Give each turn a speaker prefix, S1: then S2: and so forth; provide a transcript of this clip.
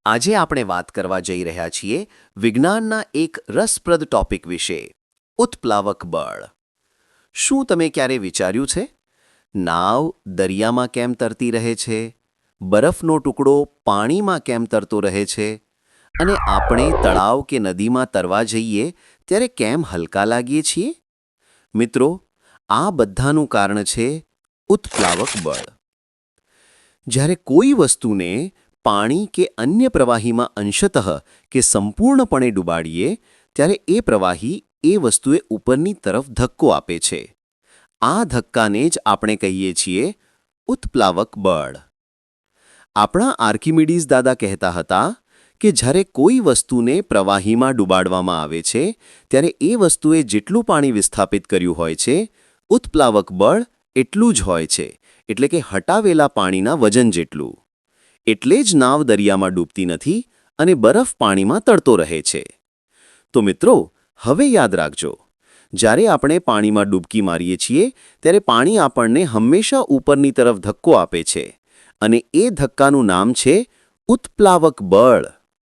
S1: આજે આપણે વાત કરવા જઈ રહ્યા છીએ વિજ્ઞાનના એક રસપ્રદ ટોપિક વિશે ઉત્પ્લાવક બળ. શું તમે ક્યારે વિચાર્યું છે નાવ દરિયામાં કેમ તરતી રહે છે, બરફનો ટુકડો પાણીમાં કેમ તરતો રહે છે અને આપણે તળાવ કે નદીમાં તરવા જઈએ ત્યારે કેમ હલકા લાગીએ છીએ? મિત્રો, આ બધાનું કારણ છે ઉત્પ્લાવક બળ. જ્યારે કોઈ વસ્તુને પાણી કે અન્ય પ્રવાહીમાં અંશતઃ કે સંપૂર્ણપણે ડૂબાડીએ ત્યારે એ પ્રવાહી એ વસ્તુએ ઉપરની તરફ ધક્કો આપે છે. આ ધક્કાને જ આપણે કહીએ છીએ ઉત્પ્લાવક બળ. આપણા આર્કિમિડીઝ દાદા કહેતા હતા કે જ્યારે કોઈ વસ્તુને પ્રવાહીમાં ડૂબાડવામાં આવે છે ત્યારે એ વસ્તુએ જેટલું પાણી વિસ્થાપિત કર્યું હોય છે, ઉત્પ્લાવક બળ એટલું જ હોય છે, એટલે કે હટાવેલા પાણીના વજન જેટલું. એટલે જ નાવ દરિયામાં ડૂબતી નથી અને બરફ પાણીમાં તરતો રહે છે. તો મિત્રો, હવે યાદ રાખજો, જ્યારે આપણે પાણીમાં ડૂબકી મારીએ છીએ ત્યારે પાણી આપણને હંમેશા ઉપરની તરફ ધક્કો આપે છે અને એ ધક્કાનું નામ છે ઉત્પ્લાવક બળ.